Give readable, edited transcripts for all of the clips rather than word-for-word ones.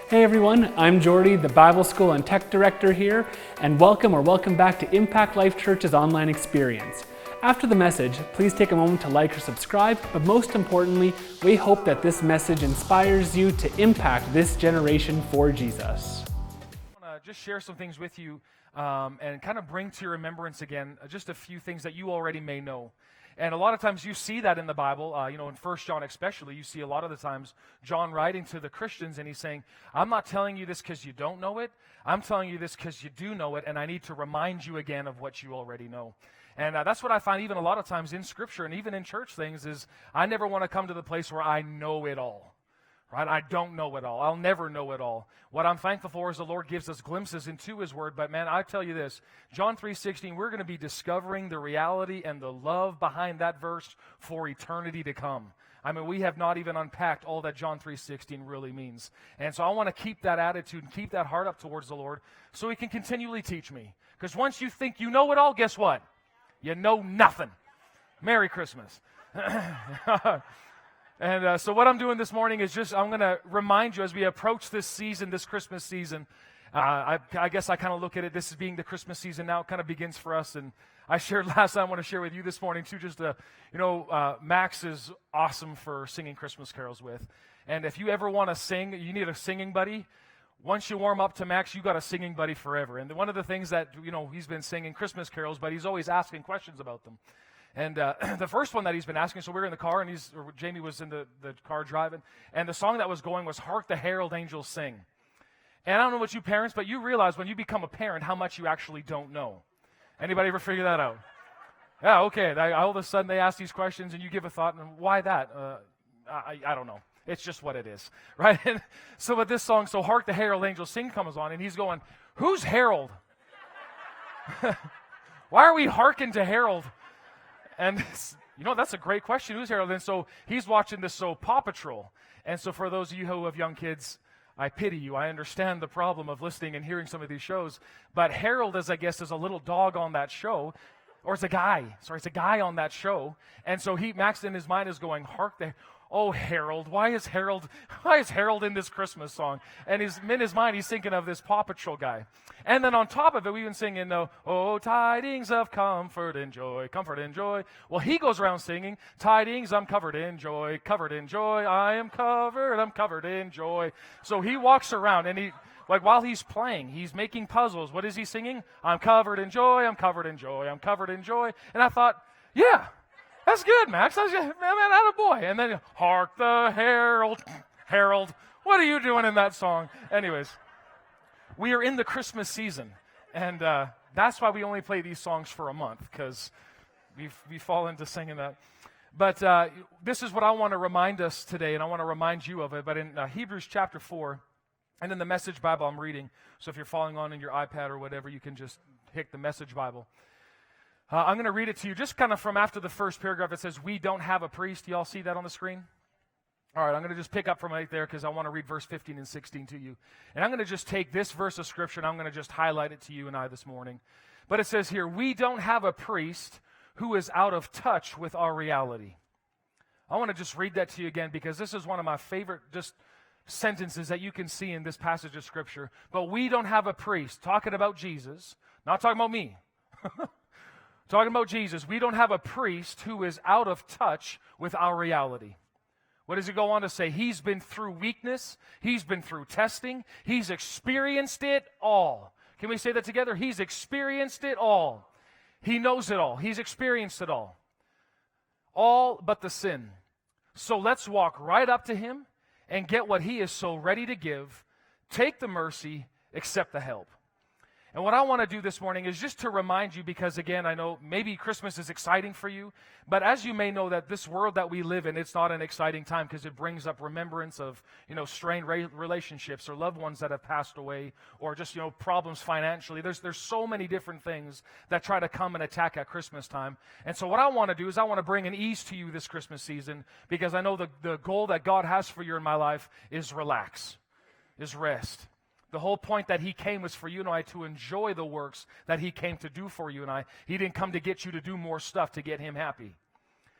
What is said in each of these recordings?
Hey everyone, I'm Jordy, the Bible School and Tech Director here, and welcome back to Impact Life Church's online experience. After the message, please take a moment to like or subscribe, but most importantly, we hope that this message inspires you to impact this generation for Jesus. I want to just share some things with you and kind of bring to your remembrance again just a few things that you already may know. And a lot of times you see that in the Bible, in 1 John especially, you see a lot of the times John writing to the Christians and he's saying, I'm not telling you this because you don't know it. I'm telling you this because you do know it, and I need to remind you again of what you already know. And that's what I find even a lot of times in Scripture and even in church things is I never want to come to the place where I know it all. Right? I don't know it all. I'll never know it all. What I'm thankful for is the Lord gives us glimpses into His Word. But man, I tell you this, John 3:16, we're going to be discovering the reality and the love behind that verse for eternity to come. I mean, we have not even unpacked all that John 3:16 really means. And so I want to keep that attitude and keep that heart up towards the Lord so He can continually teach me. Because once you think you know it all, guess what? You know nothing. Merry Christmas. And so what I'm doing this morning is I'm going to remind you as we approach this season, this Christmas season. I guess I kind of look at it, this as being the Christmas season now. It kind of begins for us. And I shared last time, I want to share with you this morning too, Max is awesome for singing Christmas carols with. And if you ever want to sing, you need a singing buddy. Once you warm up to Max, you got a singing buddy forever. And one of the things that, he's been singing Christmas carols, but he's always asking questions about them. And the first one that he's been asking, so we were in the car, and Jamie was in the car driving, and the song that was going was Hark the Herald Angels Sing. And I don't know about you parents, but you realize when you become a parent how much you actually don't know. Anybody ever figure that out? Yeah, okay. All of a sudden they ask these questions, and you give a thought, and why that? I don't know. It's just what it is, right? And so with this song, so Hark the Herald Angels Sing comes on, and he's going, who's Harold? Why are we hearkening to Harold? And, that's a great question. Who's Harold? And so he's watching this Paw Patrol. And so for those of you who have young kids, I pity you. I understand the problem of listening and hearing some of these shows. But Harold is a little dog on that show. Or it's a guy. Sorry, it's a guy on that show. And so Max in his mind is going, hark the... Oh, Harold, why is Harold in this Christmas song? And in his mind, he's thinking of this Paw Patrol guy. And then on top of it, we've been singing, oh, tidings of comfort and joy, comfort and joy. Well, he goes around singing, tidings, I'm covered in joy, I am covered, I'm covered in joy. So he walks around, and while he's playing, he's making puzzles. What is he singing? I'm covered in joy, I'm covered in joy, I'm covered in joy. And I thought, yeah. That's good, Max. That's good. Man, attaboy. And then, hark the herald. Harold, what are you doing in that song? Anyways, we are in the Christmas season, and that's why we only play these songs for a month, because we fall into singing that. But this is what I want to remind us today, and I want to remind you of it. But in Hebrews chapter 4, and in the Message Bible I'm reading, so if you're following on in your iPad or whatever, you can just pick the Message Bible. I'm going to read it to you just kind of from after the first paragraph. It says, we don't have a priest. You all see that on the screen? All right, I'm going to just pick up from right there because I want to read verse 15 and 16 to you. And I'm going to just take this verse of Scripture and I'm going to just highlight it to you and I this morning. But it says here, we don't have a priest who is out of touch with our reality. I want to just read that to you again because this is one of my favorite just sentences that you can see in this passage of Scripture. But we don't have a priest, talking about Jesus, not talking about me. Talking about Jesus, we don't have a priest who is out of touch with our reality. What does he go on to say? He's been through weakness. He's been through testing. He's experienced it all. Can we say that together? He's experienced it all. He knows it all. He's experienced it all. All but the sin. So let's walk right up to him and get what he is so ready to give. Take the mercy, accept the help. And what I want to do this morning is just to remind you, because again, I know maybe Christmas is exciting for you, but as you may know that this world that we live in, it's not an exciting time because it brings up remembrance of, strained relationships or loved ones that have passed away or just, problems financially. There's so many different things that try to come and attack at Christmas time. And so what I want to do is I want to bring an ease to you this Christmas season because I know the goal that God has for you in my life is relax, is rest. The whole point that he came was for you and I to enjoy the works that he came to do for you and I. He didn't come to get you to do more stuff to get him happy.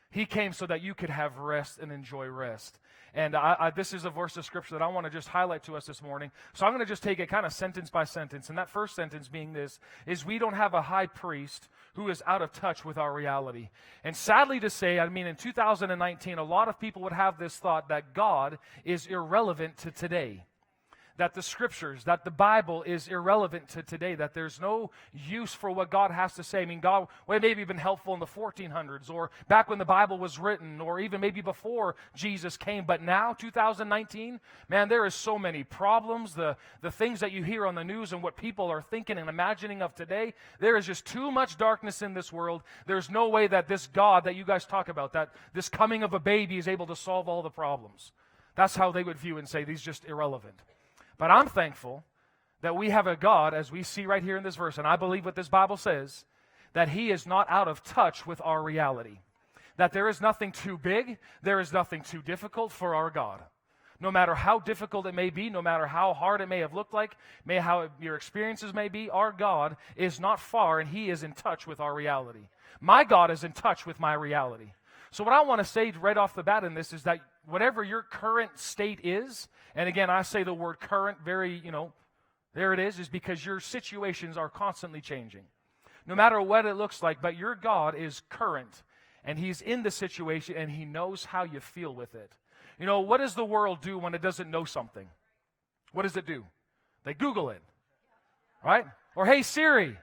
He came so that you could have rest and enjoy rest. And this is a verse of Scripture that I want to just highlight to us this morning. So I'm going to just take it kind of sentence by sentence. And that first sentence being this, is we don't have a high priest who is out of touch with our reality. And sadly to say, I mean, in 2019, a lot of people would have this thought that God is irrelevant to today. That the Scriptures, that the Bible is irrelevant to today, that there's no use for what God has to say. I mean, God, well, it may have been helpful in the 1400s or back when the Bible was written or even maybe before Jesus came. But now, 2019, man, there is so many problems. The things that you hear on the news and what people are thinking and imagining of today, there is just too much darkness in this world. There's no way that this God that you guys talk about, that this coming of a baby is able to solve all the problems. That's how they would view and say, these just irrelevant. But I'm thankful that we have a God, as we see right here in this verse, and I believe what this Bible says, that He is not out of touch with our reality. That there is nothing too big, there is nothing too difficult for our God. No matter how difficult it may be, no matter how hard it may have looked like, how your experiences may be, our God is not far and He is in touch with our reality. My God is in touch with my reality. So what I want to say right off the bat in this is that whatever your current state is, and again, I say the word current very, there it is because your situations are constantly changing. No matter what it looks like, but your God is current, and He's in the situation, and He knows how you feel with it. What does the world do when it doesn't know something? What does it do? They Google it, right? Or, hey, Siri,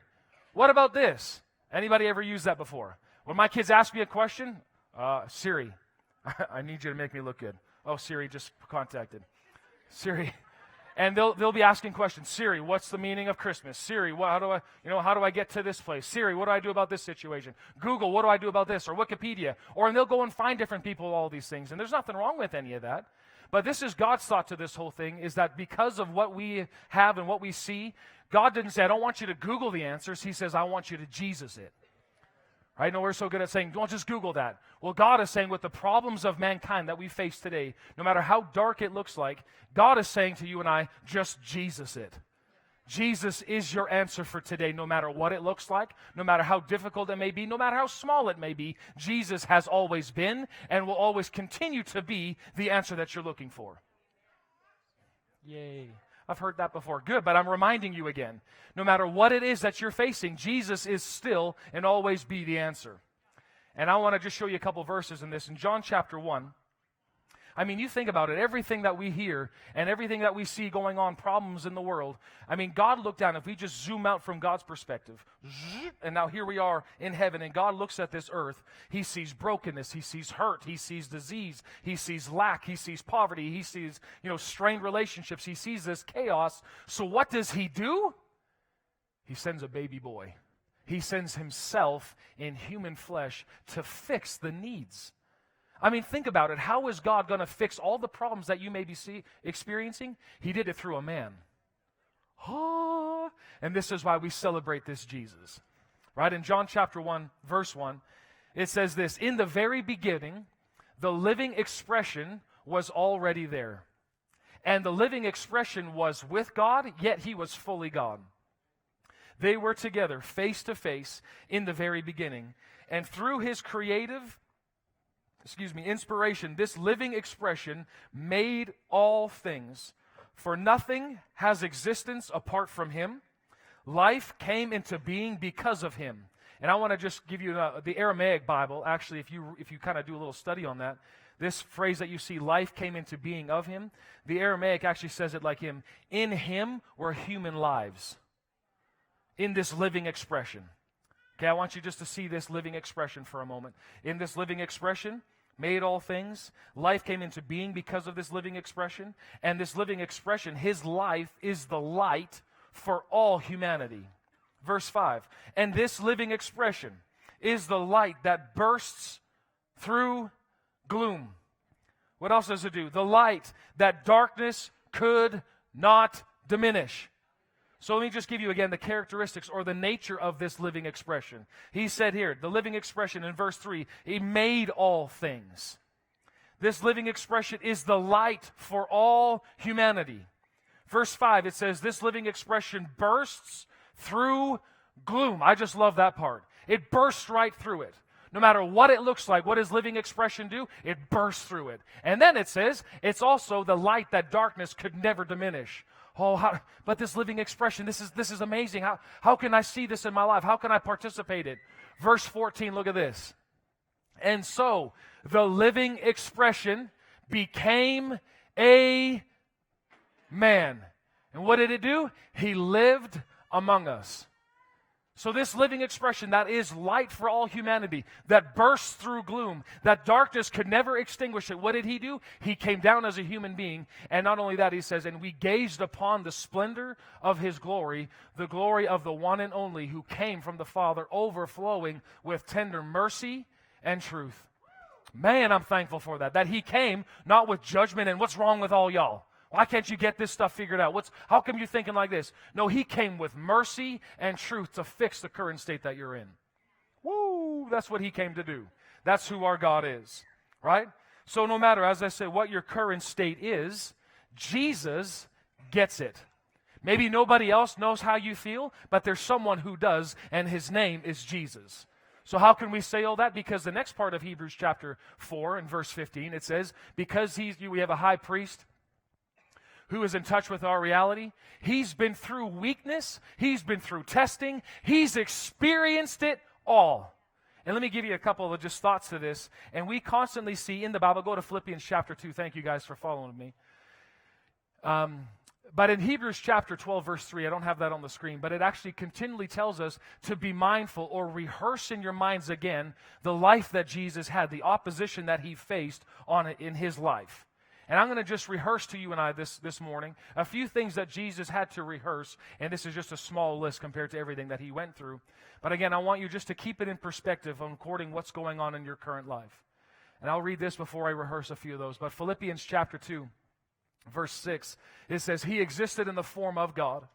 what about this? Anybody ever used that before? When my kids ask me a question, Siri, I need you to make me look good. Oh, Siri just contacted. Siri. And they'll be asking questions. Siri, what's the meaning of Christmas? Siri, how do I get to this place? Siri, what do I do about this situation? Google, what do I do about this? Or Wikipedia. And they'll go and find different people, all these things. And there's nothing wrong with any of that. But this is God's thought to this whole thing, is that because of what we have and what we see, God didn't say, I don't want you to Google the answers. He says, I want you to Jesus it. Right? No, we're so good at saying, don't just Google that. Well, God is saying with the problems of mankind that we face today, no matter how dark it looks like, God is saying to you and I, just Jesus it. Jesus is your answer for today, no matter what it looks like, no matter how difficult it may be, no matter how small it may be. Jesus has always been and will always continue to be the answer that you're looking for. Yay. I've heard that before. Good, but I'm reminding you again. No matter what it is that you're facing, Jesus is still and always be the answer. And I want to just show you a couple verses in this. In John chapter 1, I mean, you think about it. Everything that we hear and everything that we see going on, problems in the world, I mean, God looked down. If we just zoom out from God's perspective, and now here we are in heaven, and God looks at this earth. He sees brokenness. He sees hurt. He sees disease. He sees lack. He sees poverty. He sees, strained relationships. He sees this chaos. So what does He do? He sends a baby boy. He sends Himself in human flesh to fix the needs. I mean, think about it. How is God going to fix all the problems that you may be experiencing? He did it through a man. And this is why we celebrate this Jesus. Right? In John chapter 1, verse 1, it says this, in the very beginning, the living expression was already there. And the living expression was with God, yet He was fully God. They were together, face to face, in the very beginning. And through His inspiration, this living expression made all things. For nothing has existence apart from Him. Life came into being because of Him. And I want to just give you the Aramaic Bible. Actually, if you kind of do a little study on that, this phrase that you see, life came into being of Him, the Aramaic actually says it like Him. In Him were human lives. In this living expression. Okay, I want you just to see this living expression for a moment. In this living expression, made all things. Life came into being because of this living expression. And this living expression, His life is the light for all humanity. Verse 5, and this living expression is the light that bursts through gloom. What else does it do? The light that darkness could not diminish. So let me just give you again the characteristics or the nature of this living expression. He said here, the living expression in verse 3, He made all things. This living expression is the light for all humanity. Verse 5, it says, this living expression bursts through gloom. I just love that part. It bursts right through it. No matter what it looks like, what does living expression do? It bursts through it. And then it says, it's also the light that darkness could never diminish. But this living expression, this is amazing. How can I see this in my life? How can I participate in it? Verse 14, look at this. And so, the living expression became a man. And what did it do? He lived among us. So this living expression that is light for all humanity, that bursts through gloom, that darkness could never extinguish it. What did he do? He came down as a human being. And not only that, he says, and we gazed upon the splendor of his glory, the glory of the one and only who came from the Father, overflowing with tender mercy and truth. Man, I'm thankful for that he came not with judgment and what's wrong with all y'all. Why can't you get this stuff figured out? How come you're thinking like this? No, he came with mercy and truth to fix the current state that you're in. Woo, that's what he came to do. That's who our God is, right? So no matter, as I say, what your current state is, Jesus gets it. Maybe nobody else knows how you feel, but there's someone who does, and his name is Jesus. So how can we say all that? Because the next part of Hebrews chapter 4 and verse 15, it says, because we have a high priest who is in touch with our reality. He's been through weakness. He's been through testing. He's experienced it all. And let me give you a couple of just thoughts to this. And we constantly see in the Bible, go to Philippians chapter 2. Thank you guys for following me. But in Hebrews chapter 12, verse 3, I don't have that on the screen, but it actually continually tells us to be mindful or rehearse in your minds again the life that Jesus had, the opposition that he faced in his life. And I'm going to just rehearse to you and I this morning a few things that Jesus had to rehearse, and this is just a small list compared to everything that he went through. But again, I want you just to keep it in perspective on according what's going on in your current life. And I'll read this before I rehearse a few of those. But Philippians chapter 2, verse 6, it says, he existed in the form of God,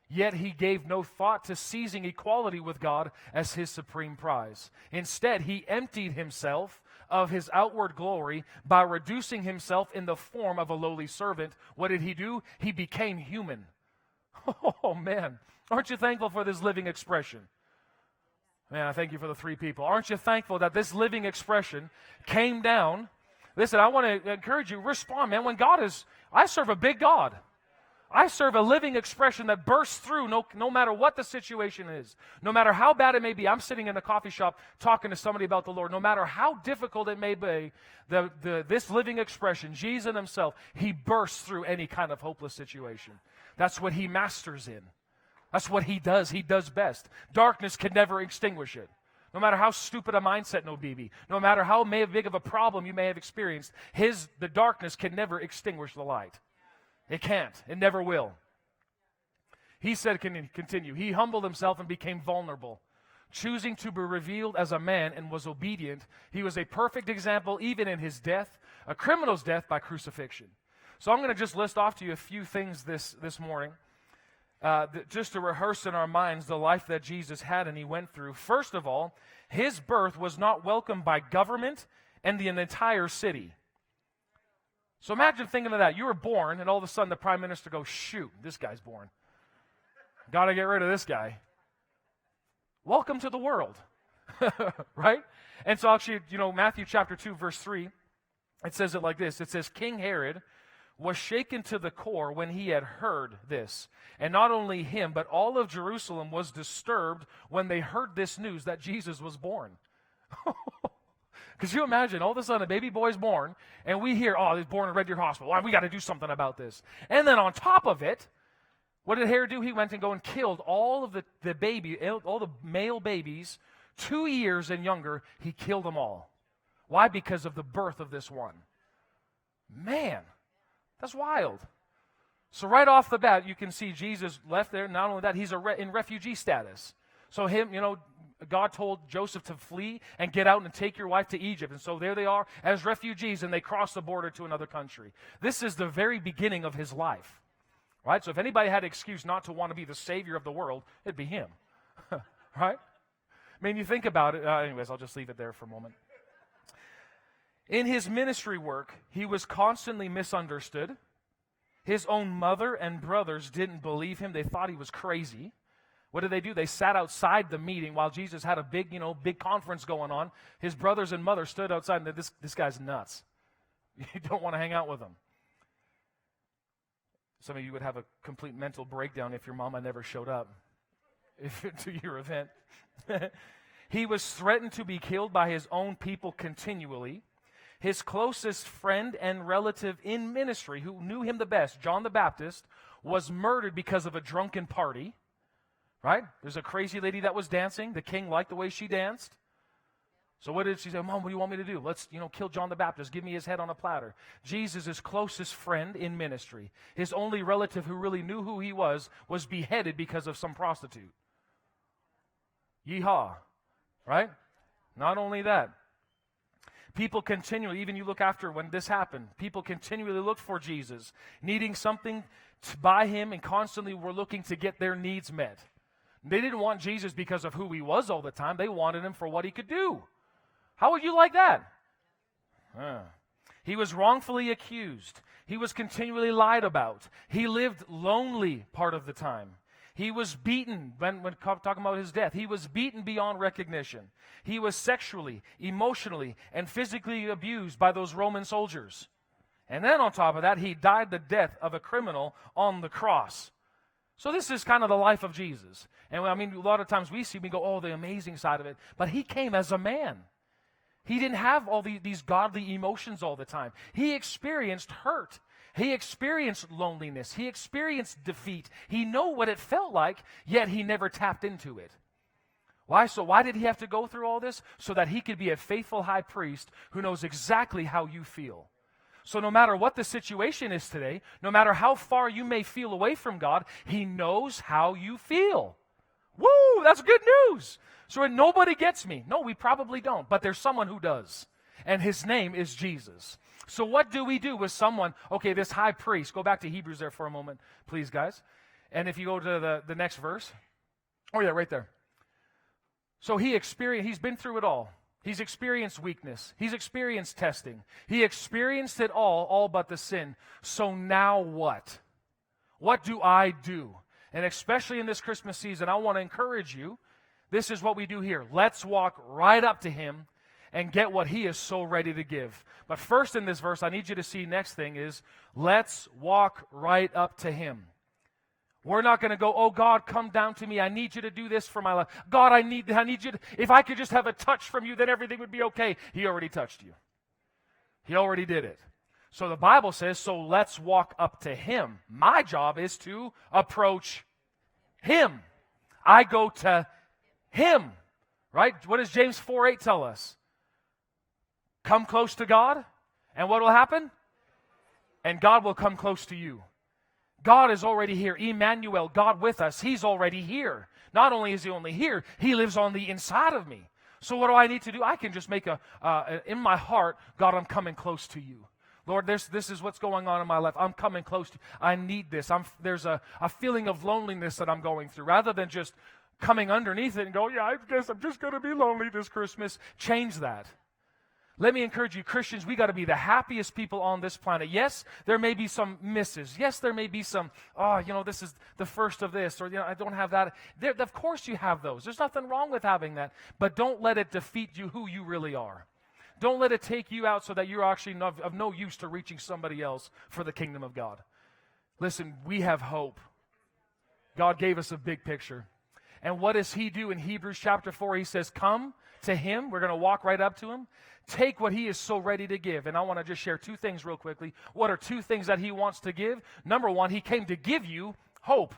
yet he gave no thought to seizing equality with God as his supreme prize. Instead, he emptied himself of his outward glory by reducing himself in the form of a lowly servant. What did he do? He became human. Oh, man. Aren't you thankful for this living expression? Man, I thank you for the 3 people. Aren't you thankful that this living expression came down? Listen, I want to encourage you, respond, man. I serve a big God. I serve a living expression that bursts through no matter what the situation is. No matter how bad it may be. I'm sitting in a coffee shop talking to somebody about the Lord. No matter how difficult it may be, this living expression, Jesus himself, he bursts through any kind of hopeless situation. That's what he masters in. That's what he does. He does best. Darkness can never extinguish it. No matter how stupid a mindset no matter how big of a problem you may have experienced, the darkness can never extinguish the light. It can't. It never will. He said, continue, he humbled himself and became vulnerable, choosing to be revealed as a man and was obedient. He was a perfect example even in his death, a criminal's death by crucifixion. So I'm going to just list off to you a few things this morning, just to rehearse in our minds the life that Jesus had and he went through. First of all, his birth was not welcomed by government and the entire city. So imagine thinking of that. You were born, and all of a sudden the prime minister goes, shoot, this guy's born. Got to get rid of this guy. Welcome to the world. Right? And so actually, Matthew chapter 2, verse 3, it says it like this. It says, King Herod was shaken to the core when he had heard this. And not only him, but all of Jerusalem was disturbed when they heard this news that Jesus was born. Because you imagine, all of a sudden, a baby boy's born, and we hear, he's born in Red Deer Hospital. We got to do something about this. And then on top of it, what did Herod do? He went and killed all of all the male babies, 2 years and younger. He killed them all. Why? Because of the birth of this one. Man, that's wild. So right off the bat, you can see Jesus left there. Not only that, he's in refugee status. So God told Joseph to flee and get out and take your wife to Egypt. And so there they are as refugees, and they cross the border to another country. This is the very beginning of his life, right? So if anybody had an excuse not to want to be the savior of the world, it'd be him, right? I mean, you think about it. Anyways, I'll just leave it there for a moment. In his ministry work, he was constantly misunderstood. His own mother and brothers didn't believe him. They thought he was crazy. What did they do? They sat outside the meeting while Jesus had a big conference going on. His brothers and mother stood outside and said, this guy's nuts. You don't want to hang out with him. Some of you would have a complete mental breakdown if your mama never showed up to your event. He was threatened to be killed by his own people continually. His closest friend and relative in ministry, who knew him the best, John the Baptist, was murdered because of a drunken party. Right? There's a crazy lady that was dancing. The king liked the way she danced. So what did she say? Mom, what do you want me to do? Let's, kill John the Baptist. Give me his head on a platter. Jesus' closest friend in ministry, his only relative who really knew who he was beheaded because of some prostitute. Yeehaw. Right? Not only that. People continually, even you look after when this happened, people continually looked for Jesus, needing something by him, and constantly were looking to get their needs met. They didn't want Jesus because of who he was all the time. They wanted him for what he could do. How would you like that? He was wrongfully accused. He was continually lied about. He lived lonely part of the time. He was beaten, when talking about his death, he was beaten beyond recognition. He was sexually, emotionally, and physically abused by those Roman soldiers. And then on top of that, he died the death of a criminal on the cross. So this is kind of the life of Jesus. And I mean, a lot of times we go, oh, the amazing side of it. But he came as a man. He didn't have all these godly emotions all the time. He experienced hurt. He experienced loneliness. He experienced defeat. He knew what it felt like, yet he never tapped into it. Why? So why did he have to go through all this? So that he could be a faithful high priest who knows exactly how you feel. So no matter what the situation is today, no matter how far you may feel away from God, he knows how you feel. Woo! That's good news. So nobody gets me. No, we probably don't. But there's someone who does. And his name is Jesus. So what do we do with someone, okay, this high priest? Go back to Hebrews there for a moment, please, guys. And if you go to the next verse. Oh, yeah, right there. So he's been through it all. He's experienced weakness. He's experienced testing. He experienced it all but the sin. So now what? What do I do? And especially in this Christmas season, I want to encourage you. This is what we do here. Let's walk right up to him and get what he is so ready to give. But first in this verse, I need you to see next thing is, let's walk right up to him. We're not going to go, oh God, come down to me. I need you to do this for my life. God, I need you to, if I could just have a touch from you, then everything would be okay. He already touched you. He already did it. So the Bible says, so let's walk up to him. My job is to approach him. I go to him. Right? What does James 4:8 tell us? Come close to God, and what will happen? And God will come close to you. God is already here. Emmanuel, God with us, he's already here. Not only is he only here, he lives on the inside of me. So what do I need to do? I can just make in my heart, God, I'm coming close to you. Lord, this is what's going on in my life. I'm coming close to you. I need this. There's a feeling of loneliness that I'm going through. Rather than just coming underneath it and go, yeah, I guess I'm just going to be lonely this Christmas. Change that. Let me encourage you, Christians, we got to be the happiest people on this planet. Yes, there may be some misses. Yes, there may be some, this is the first of this, or, I don't have that. Of course you have those. There's nothing wrong with having that. But don't let it defeat you who you really are. Don't let it take you out so that you're actually of no use to reaching somebody else for the kingdom of God. Listen, we have hope. God gave us a big picture. And what does he do in Hebrews chapter 4? He says, come to him. We're going to walk right up to him. Take what he is so ready to give. And I want to just share two things real quickly. What are two things that he wants to give? Number one, he came to give you hope.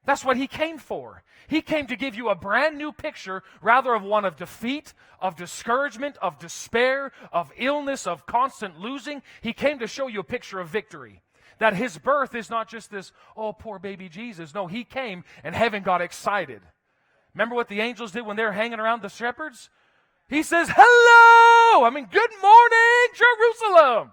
That's what he came for. He came to give you a brand new picture, rather of one of defeat, of discouragement, of despair, of illness, of constant losing. He came to show you a picture of victory. That his birth is not just this, oh, poor baby Jesus. No, he came and heaven got excited. Remember what the angels did when they were hanging around the shepherds? He says, hello! Good morning, Jerusalem!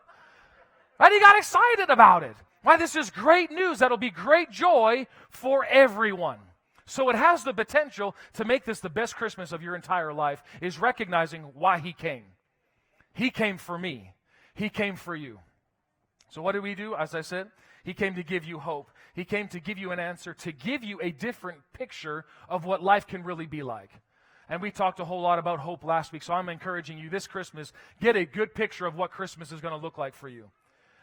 Right? He got excited about it. Why, this is great news. That'll be great joy for everyone. So it has the potential to make this the best Christmas of your entire life, is recognizing why he came. He came for me. He came for you. So what did we do? As I said, he came to give you hope. He came to give you an answer, to give you a different picture of what life can really be like. And we talked a whole lot about hope last week, so I'm encouraging you this Christmas, get a good picture of what Christmas is going to look like for you.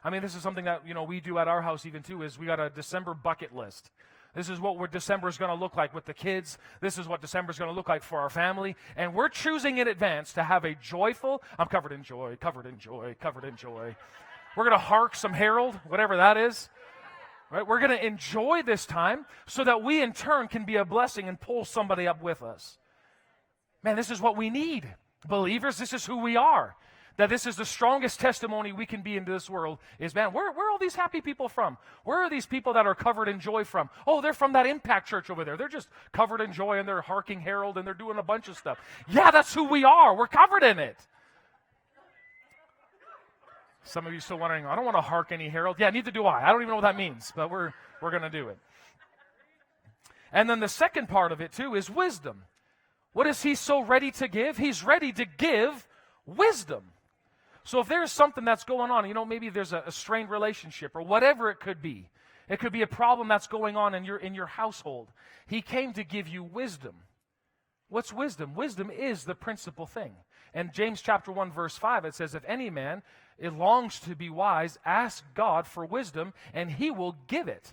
I mean, this is something that, we do at our house even too, is we got a December bucket list. This is what December is going to look like with the kids. This is what December is going to look like for our family. And we're choosing in advance to have a joyful, I'm covered in joy, covered in joy, covered in joy. We're going to hark some Harold, whatever that is. Right? We're going to enjoy this time so that we in turn can be a blessing and pull somebody up with us. Man, this is what we need. Believers, this is who we are. That this is the strongest testimony we can be in this world is, man, where are all these happy people from? Where are these people that are covered in joy from? Oh, they're from that Impact Church over there. They're just covered in joy and they're harking Harold and they're doing a bunch of stuff. Yeah, that's who we are. We're covered in it. Some of you still wondering, I don't want to hark any Harold. Yeah, neither do I. I don't even know what that means, but we're going to do it. And then the second part of it too is wisdom. What is he so ready to give? He's ready to give wisdom. So if there's something that's going on, maybe there's a strained relationship or whatever it could be. It could be a problem that's going on in your household. He came to give you wisdom. What's wisdom? Wisdom is the principal thing. And James chapter 1 verse 5, it says, if any man it longs to be wise, ask God for wisdom, and he will give it.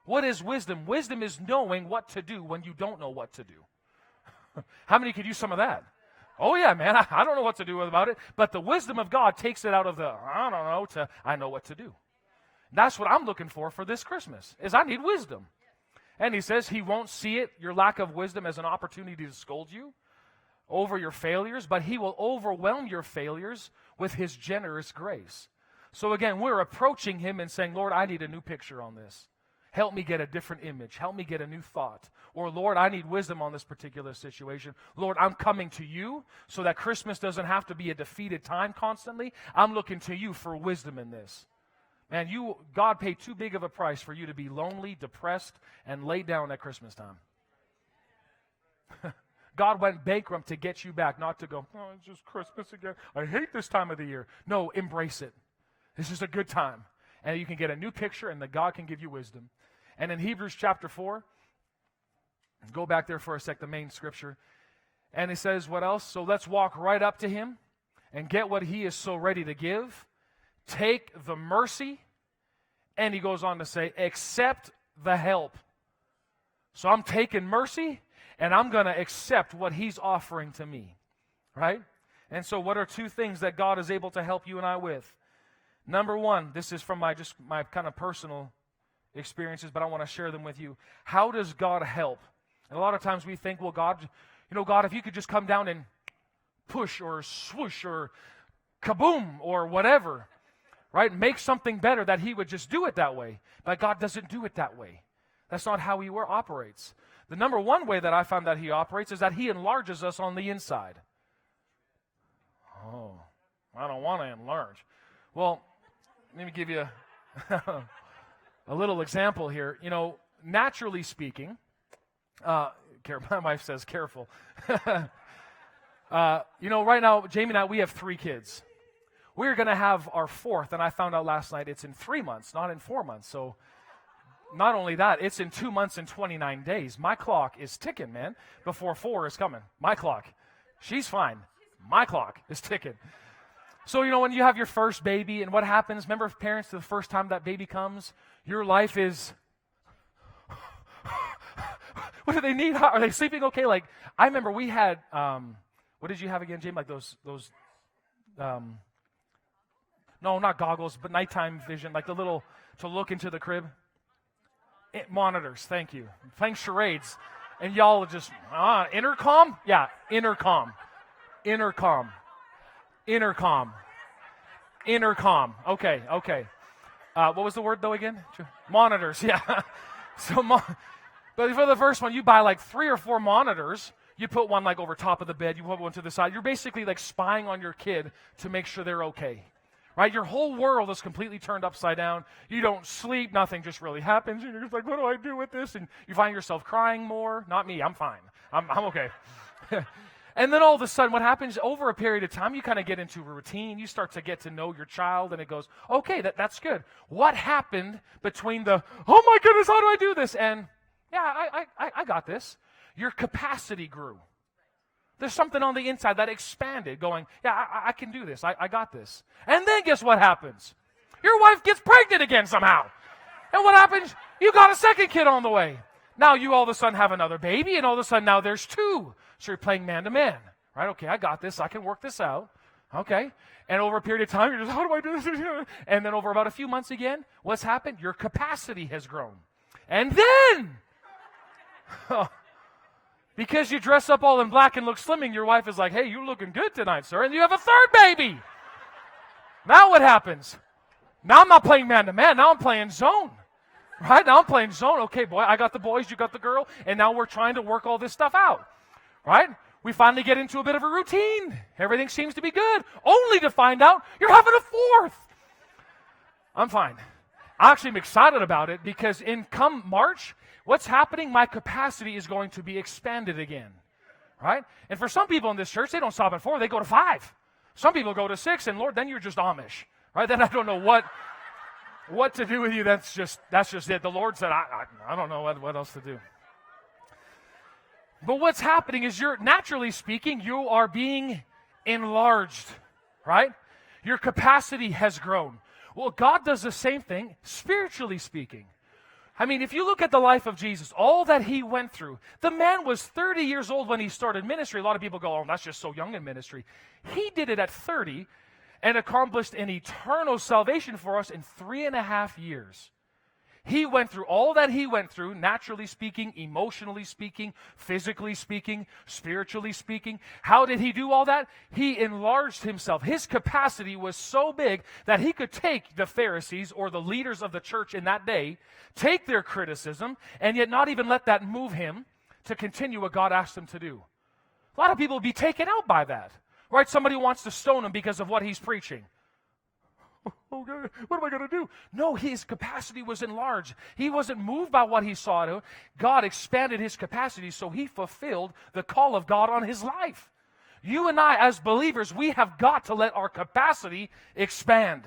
What is wisdom? Wisdom is knowing what to do when you don't know what to do. How many could use some of that? Oh yeah, man, I don't know what to do about it. But the wisdom of God takes it out of the, I don't know, to I know what to do. That's what I'm looking for this Christmas, is I need wisdom. And he says he won't see it, your lack of wisdom, as an opportunity to scold you over your failures, but he will overwhelm your failures with his generous grace. So again, we're approaching him and saying, Lord, I need a new picture on this. Help me get a different image. Help me get a new thought. Or, Lord, I need wisdom on this particular situation. Lord, I'm coming to you so that Christmas doesn't have to be a defeated time constantly. I'm looking to you for wisdom in this. Man, God paid too big of a price for you to be lonely, depressed, and laid down at Christmas time. God went bankrupt to get you back, not to go, oh, it's just Christmas again. I hate this time of the year. No, embrace it. This is a good time. And you can get a new picture, and that God can give you wisdom. And in Hebrews chapter 4, go back there for a sec, the main scripture. And it says, what else? So let's walk right up to him and get what he is so ready to give. Take the mercy. And he goes on to say, accept the help. So I'm taking mercy, and I'm going to accept what he's offering to me. Right? And so what are two things that God is able to help you and I with? Number one, this is from my kind of personal experiences, but I want to share them with you. How does God help? And a lot of times we think, well, God, God, if you could just come down and push or swoosh or kaboom or whatever, right? Make something better, that he would just do it that way. But God doesn't do it that way. That's not how he operates. The number one way that I found that he operates is that he enlarges us on the inside. Oh, I don't want to enlarge. Well, let me give you a little example here. Naturally speaking, my wife says careful. Right now, Jamie and I, we have 3 kids. We're going to have our 4th, and I found out last night it's in 3 months, not in 4 months. So not only that, it's in 2 months and 29 days. My clock is ticking, man, before 4 is coming. My clock. She's fine. My clock is ticking. So, when you have your first baby, and what happens, remember parents, the first time that baby comes, your life is, what do they need? Are they sleeping okay? Like, I remember we had, what did you have again, James? Like those, no, not goggles, but nighttime vision, like the little, to look into the crib. Monitors, thank you. Playing charades. And y'all just, intercom? Yeah, intercom. Okay. What was the word, though, again? Monitors, yeah. But for the first one, you buy like 3 or 4 monitors. You put one like over top of the bed. You put one to the side. You're basically like spying on your kid to make sure they're okay. Right? Your whole world is completely turned upside down. You don't sleep. Nothing just really happens. And you're just like, what do I do with this? And you find yourself crying more. Not me. I'm fine. I'm okay. And then all of a sudden, what happens over a period of time, you kind of get into a routine. You start to get to know your child, and it goes, okay, that's good. What happened between the, oh my goodness, how do I do this? And, yeah, I got this. Your capacity grew. There's something on the inside that expanded, going, yeah, I can do this. I got this. And then guess what happens? Your wife gets pregnant again somehow. And what happens? You got a second kid on the way. Now you all of a sudden have another baby, and all of a sudden now there's two. So you're playing man-to-man, right? Okay, I got this. I can work this out. Okay. And over a period of time, you're just, how do I do this? And then over about a few months again, what's happened? Your capacity has grown. And then, because you dress up all in black and look slimming, your wife is like, hey, you're looking good tonight, sir. And you have a third baby. Now what happens? Now I'm not playing man-to-man. Now I'm playing zone. Right? Now I'm playing zone. Okay, boy, I got the boys, you got the girl, and now we're trying to work all this stuff out. Right? We finally get into a bit of a routine. Everything seems to be good, only to find out you're having a fourth. I'm fine. I actually am excited about it because in come March, what's happening? My capacity is going to be expanded again. Right? And for some people in this church, they don't stop at 4, they go to 5. Some people go to 6, and Lord, then you're just Amish. Right? Then I don't know what to do with you. That's just it. The Lord said, I don't know what else to do. But what's happening is naturally speaking, you are being enlarged, right? Your capacity has grown. Well, God does the same thing, spiritually speaking. I mean, if you look at the life of Jesus, all that he went through, the man was 30 years old when he started ministry. A lot of people go, oh, that's just so young in ministry. He did it at 30 and accomplished an eternal salvation for us in 3.5 years. He went through all that he went through, naturally speaking, emotionally speaking, physically speaking, spiritually speaking. How did he do all that? He enlarged himself. His capacity was so big that he could take the Pharisees or the leaders of the church in that day, take their criticism, and yet not even let that move him to continue what God asked him to do. A lot of people would be taken out by that. Right? Somebody wants to stone him because of what he's preaching. Okay, what am I going to do? No, his capacity was enlarged. He wasn't moved by what he saw. God expanded his capacity, so he fulfilled the call of God on his life. You and I, as believers, we have got to let our capacity expand.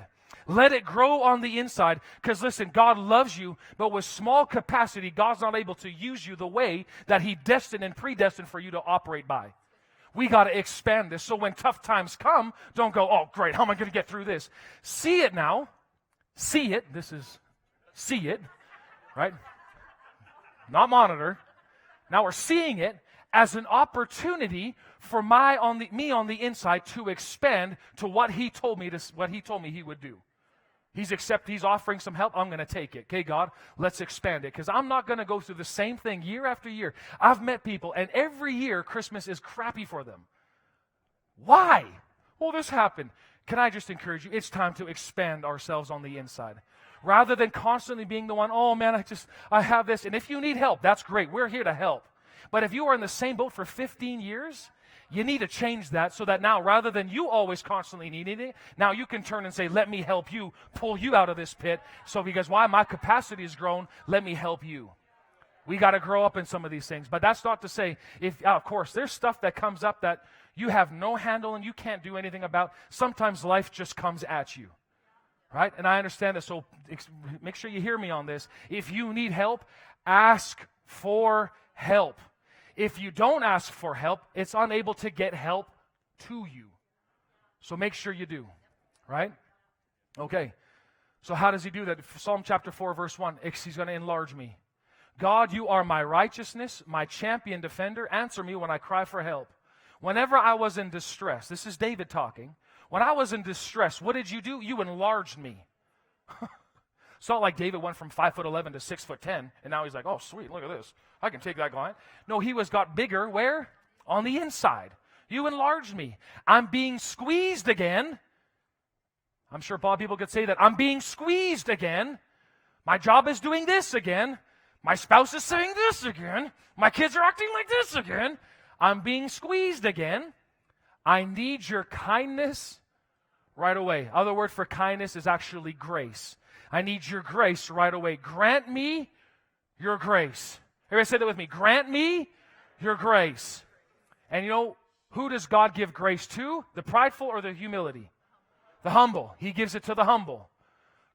Let it grow on the inside. Because listen, God loves you, but with small capacity, God's not able to use you the way that he destined and predestined for you to operate by. We got to expand this. So when tough times come, don't go, oh, great, how am I going to get through this? See it now. See it. See it, right? Not monitor. Now we're seeing it as an opportunity for me on the inside to expand to what he told me he would do. He's offering some help. I'm going to take it. Okay, God, let's expand it. Because I'm not going to go through the same thing year after year. I've met people, and every year Christmas is crappy for them. Why? Well, this happened. Can I just encourage you? It's time to expand ourselves on the inside. Rather than constantly being the one, oh man, I have this. And if you need help, that's great. We're here to help. But if you are in the same boat for 15 years, you need to change that so that now, rather than you always constantly needing it, now you can turn and say, let me help you, pull you out of this pit. So because why? My capacity has grown, let me help you. We got to grow up in some of these things. But that's not to say, of course, there's stuff that comes up that you have no handle and you can't do anything about. Sometimes life just comes at you. Right? And I understand that, so make sure you hear me on this. If you need help, ask for help. If you don't ask for help, it's unable to get help to you. So make sure you do, right? Okay. So how does he do that? Psalm chapter 4, verse 1, he's going to enlarge me. God, you are my righteousness, my champion defender. Answer me when I cry for help. Whenever I was in distress, this is David talking. When I was in distress, what did you do? You enlarged me. It's not like David went from 5'11" to 6'10", and now he's like, oh, sweet, look at this. I can take that guy. No, he got bigger. Where? On the inside. You enlarged me. I'm being squeezed again. I'm sure Bob people could say that. I'm being squeezed again. My job is doing this again. My spouse is saying this again. My kids are acting like this again. I'm being squeezed again. I need your kindness right away. Other word for kindness is actually grace. I need your grace right away. Grant me your grace. Everybody say that with me. Grant me your grace. And Who does God give grace to? The prideful or the humility? The humble. He gives it to the humble.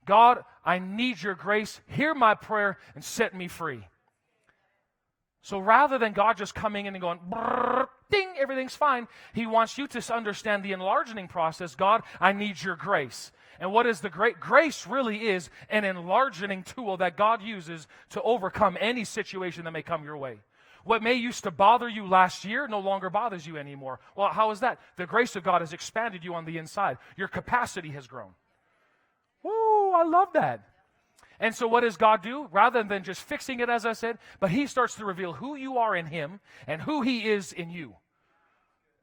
God, I need your grace. Hear my prayer and set me free. So rather than God just coming in and going, brrr, ding, everything's fine, He wants you to understand the enlarging process. God, I need your grace. And what is the grace really is an enlarging tool that God uses to overcome any situation that may come your way. What may used to bother you last year no longer bothers you anymore. Well, how is that? The grace of God has expanded you on the inside. Your capacity has grown. Woo, I love that. And so what does God do? Rather than just fixing it, as I said, but He starts to reveal who you are in Him and who He is in you.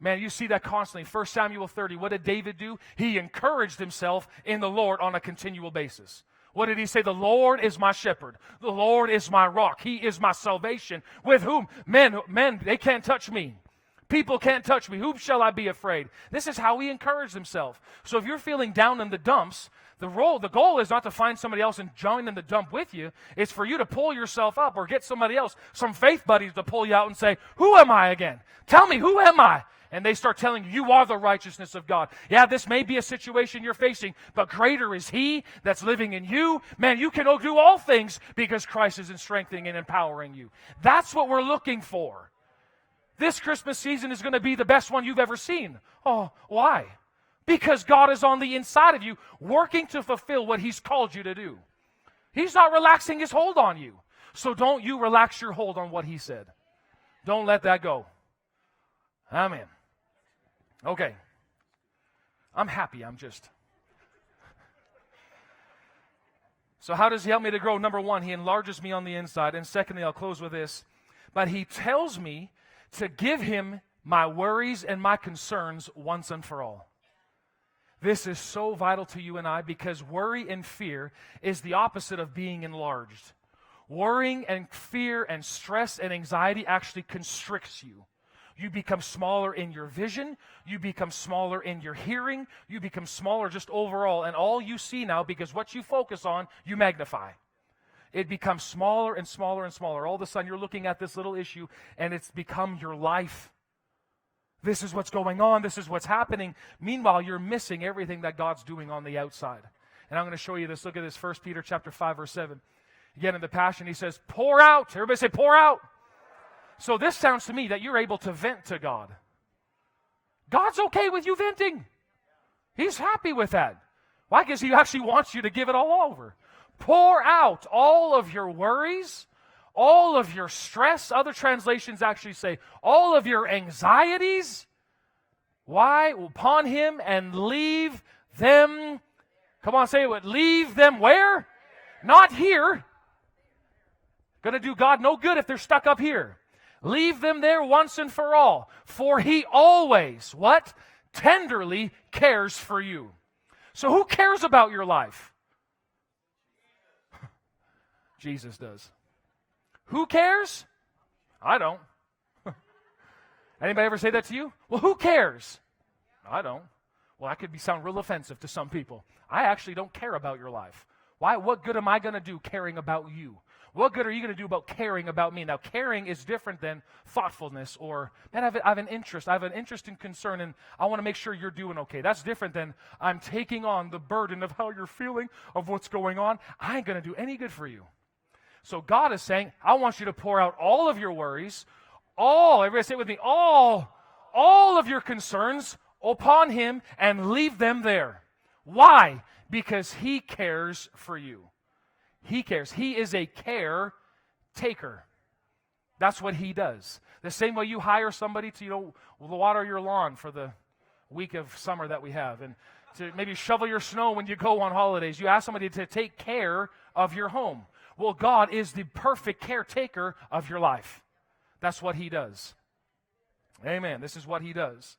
Man, you see that constantly. 1 Samuel 30, what did David do? He encouraged himself in the Lord on a continual basis. What did he say? The Lord is my shepherd. The Lord is my rock. He is my salvation. With whom? Men, they can't touch me. People can't touch me. Whom shall I be afraid? This is how he encouraged himself. So if you're feeling down in the dumps, the goal is not to find somebody else and join in the dump with you. It's for you to pull yourself up or get somebody else, some faith buddies to pull you out and say, who am I again? Tell me, who am I? And they start telling you, you are the righteousness of God. Yeah, this may be a situation you're facing, but greater is He that's living in you. Man, you can do all things because Christ is strengthening and empowering you. That's what we're looking for. This Christmas season is going to be the best one you've ever seen. Oh, why? Because God is on the inside of you, working to fulfill what He's called you to do. He's not relaxing His hold on you. So don't you relax your hold on what He said. Don't let that go. Amen. Okay. I'm happy. So how does He help me to grow? Number one, He enlarges me on the inside. And secondly, I'll close with this. But He tells me to give Him my worries and my concerns once and for all. This is so vital to you and I because worry and fear is the opposite of being enlarged. Worrying and fear and stress and anxiety actually constricts you. You become smaller in your vision. You become smaller in your hearing. You become smaller just overall. And all you see now, because what you focus on, you magnify. It becomes smaller and smaller and smaller. All of a sudden, you're looking at this little issue, and it's become your life. This is what's going on. This is what's happening. Meanwhile, you're missing everything that God's doing on the outside. And I'm going to show you this. Look at this, 1 Peter chapter 5, verse 7. Again, in the Passion, he says, pour out. Everybody say, pour out. So this sounds to me that you're able to vent to God. God's okay with you venting. He's happy with that. Why? Because He actually wants you to give it all over. Pour out all of your worries, all of your stress. Other translations actually say all of your anxieties. Why? Upon Him and leave them. Come on, say it. Leave them where? Not here. Going to do God no good if they're stuck up here. Leave them there once and for all. For He always, what? Tenderly cares for you. So who cares about your life? Jesus does. Who cares? I don't. Anybody ever say that to you? Well, who cares? I don't. Well, that could sound real offensive to some people. I actually don't care about your life. Why? What good am I going to do caring about you? What good are you going to do about caring about me? Now, caring is different than thoughtfulness or, man, I have an interest. I have an interest and concern, and I want to make sure you're doing okay. That's different than I'm taking on the burden of how you're feeling, of what's going on. I ain't going to do any good for you. So God is saying, I want you to pour out all of your worries, everybody say it with me, all of your concerns upon Him and leave them there. Why? Because He cares for you. He cares. He is a caretaker. That's what He does. The same way you hire somebody to, water your lawn for the week of summer that we have, and to maybe shovel your snow when you go on holidays. You ask somebody to take care of your home. Well, God is the perfect caretaker of your life. That's what He does. Amen. This is what He does.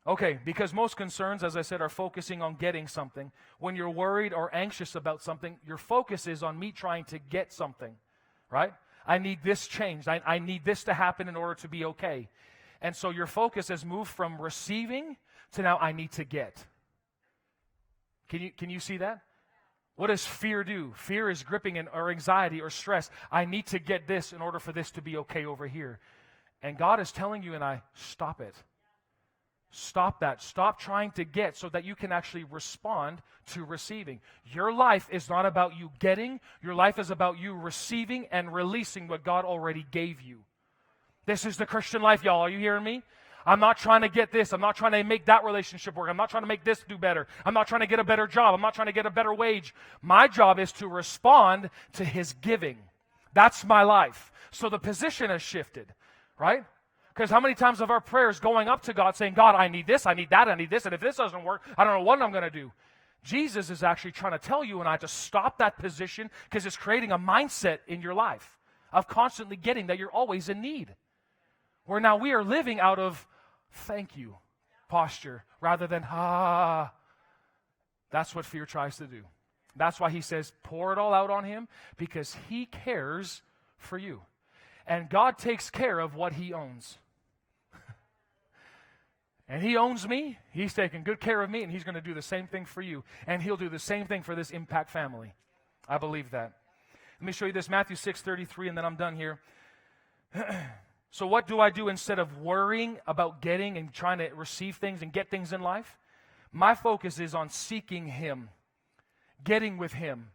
Okay, because most concerns, as I said, are focusing on getting something. When you're worried or anxious about something, your focus is on me trying to get something, right? I need this changed. I need this to happen in order to be okay. And so your focus has moved from receiving to now I need to get. Can you see that? What does fear do? Fear is gripping or anxiety or stress. I need to get this in order for this to be okay over here. And God is telling you and I, stop it. Stop that. Stop trying to get so that you can actually respond to receiving. Your life is not about you getting. Your life is about you receiving and releasing what God already gave you. This is the Christian life, y'all. Are you hearing me? I'm not trying to get this. I'm not trying to make that relationship work. I'm not trying to make this do better. I'm not trying to get a better job. I'm not trying to get a better wage. My job is to respond to His giving. That's my life. So the position has shifted, right? Because how many times have our prayers going up to God saying, God, I need this, I need that, I need this, and if this doesn't work, I don't know what I'm going to do. Jesus is actually trying to tell you and I to stop that position because it's creating a mindset in your life of constantly getting that you're always in need. Where now we are living out of thank you posture rather than That's what fear tries to do. That's why He says pour it all out on Him, because He cares for you. And God takes care of what He owns. And He owns me. He's taking good care of me, and He's going to do the same thing for you. And He'll do the same thing for this Impact family. I believe that. Let me show you this, Matthew 6:33, and then I'm done here. So what do I do instead of worrying about getting and trying to receive things and get things in life? My focus is on seeking Him, getting with Him.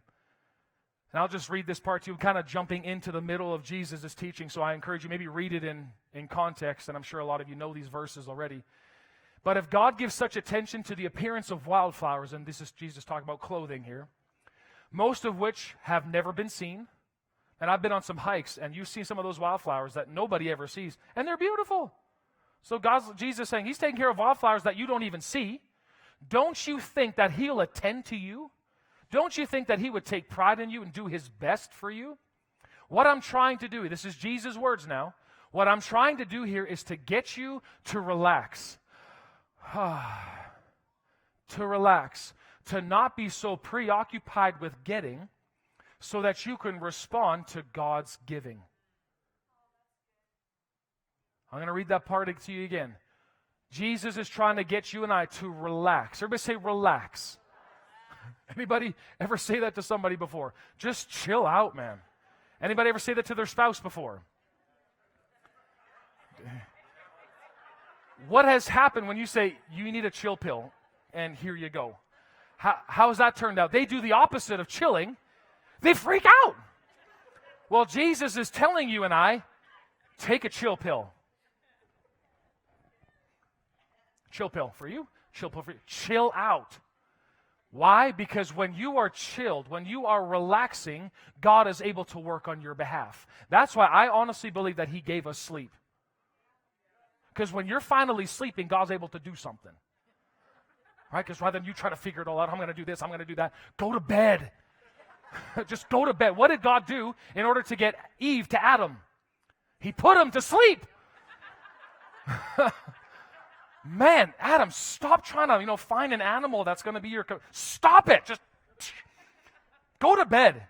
And I'll just read this part to you, kind of jumping into the middle of Jesus' teaching, so I encourage you, maybe read it in context, and I'm sure a lot of you know these verses already. But if God gives such attention to the appearance of wildflowers, and this is Jesus talking about clothing here, most of which have never been seen, and I've been on some hikes, and you see some of those wildflowers that nobody ever sees, and they're beautiful. So Jesus is saying He's taking care of wildflowers that you don't even see. Don't you think that He'll attend to you? Don't you think that He would take pride in you and do His best for you? What I'm trying to do, this is Jesus' words now, what I'm trying to do here is to get you to relax. To relax. To not be so preoccupied with getting so that you can respond to God's giving. I'm going to read that part to you again. Jesus is trying to get you and I to relax. Everybody say relax. Anybody ever say that to somebody before? Just chill out, man. Anybody ever say that to their spouse before? What has happened when you say, you need a chill pill, and here you go? How has that turned out? They do the opposite of chilling. They freak out. Well, Jesus is telling you and I, take a chill pill. Chill pill for you. Chill pill for you. Chill out. Why? Because when you are chilled, when you are relaxing, God is able to work on your behalf. That's why I honestly believe that He gave us sleep. Because when you're finally sleeping, God's able to do something. Right? Because rather than you try to figure it all out, I'm going to do this, I'm going to do that, go to bed. Just go to bed. What did God do in order to get Eve to Adam? He put him to sleep. Man, Adam, stop trying to, find an animal that's going to be your... Stop it. Just go to bed.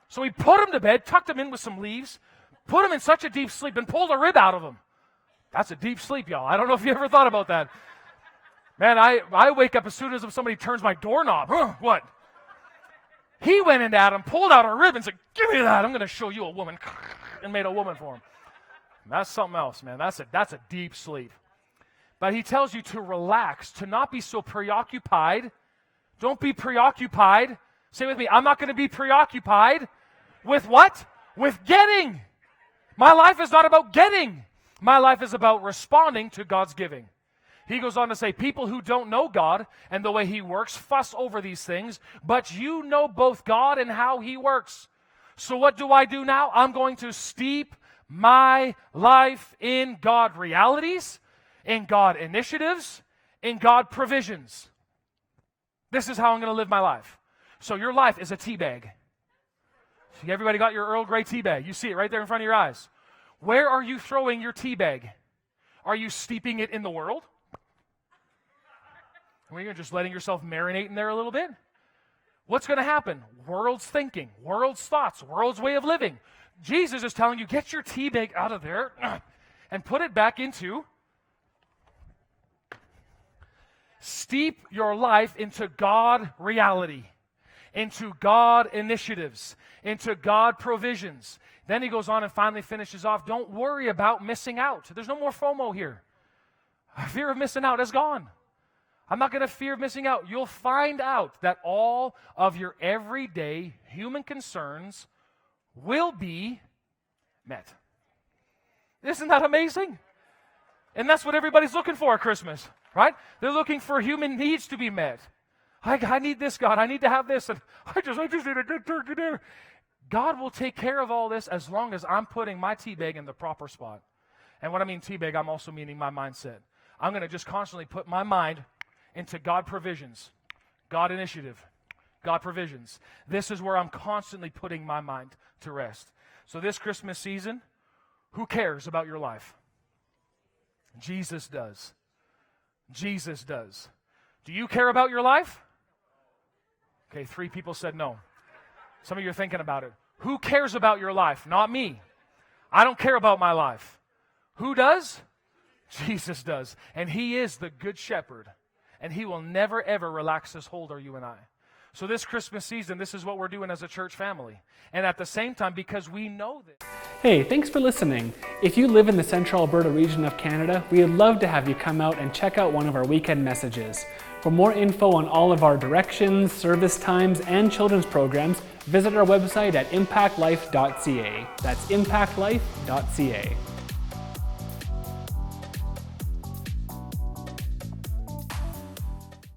So he put him to bed, tucked him in with some leaves, put him in such a deep sleep, and pulled a rib out of him. That's a deep sleep, y'all. I don't know if you ever thought about that. Man, I wake up as soon as somebody turns my doorknob. What? He went into Adam, pulled out a rib, and said, give me that. I'm going to show you a woman. And made a woman for him. That's something else, man. That's a deep sleep. But he tells you to relax, to not be so preoccupied. Don't be preoccupied. Say with me, I'm not going to be preoccupied with what? With getting. My life is not about getting. My life is about responding to God's giving. He goes on to say, people who don't know God and the way He works fuss over these things, but you know both God and how He works. So what do I do now? I'm going to steep my life in God realities, in God initiatives, in God provisions. This is how I'm going to live my life. So your life is a tea bag. Everybody got your Earl Grey tea bag. You see it right there in front of your eyes. Where are you throwing your tea bag? Are you steeping it in the world? Or you're just letting yourself marinate in there a little bit? What's going to happen? World's thinking, world's thoughts, world's way of living. Jesus is telling you, get your tea bag out of there and put it back into, steep your life into God reality, into God initiatives, into God provisions. Then he goes on and finally finishes off, don't worry about missing out. There's no more FOMO here. Fear of missing out is gone. I'm not going to fear missing out. You'll find out that all of your everyday human concerns will be met. Isn't that amazing? And that's what everybody's looking for at Christmas, right? They're looking for human needs to be met. I need this, God. I need to have this. And I just need a good turkey dinner. God will take care of all this as long as I'm putting my tea bag in the proper spot. And when I mean tea bag, I'm also meaning my mindset. I'm going to just constantly put my mind into God provisions, God initiative, God provisions. This is where I'm constantly putting my mind to rest. So this Christmas season, who cares about your life? Jesus does. Jesus does. Do you care about your life? Okay, 3 people said no. Some of you are thinking about it. Who cares about your life? Not me. I don't care about my life. Who does? Jesus does. And he is the good shepherd. And he will never, ever relax his hold on you and I. So this Christmas season, this is what we're doing as a church family. And at the same time, because we know this. Hey, thanks for listening. If you live in the Central Alberta region of Canada, we would love to have you come out and check out one of our weekend messages. For more info on all of our directions, service times, and children's programs, visit our website at impactlife.ca. That's impactlife.ca.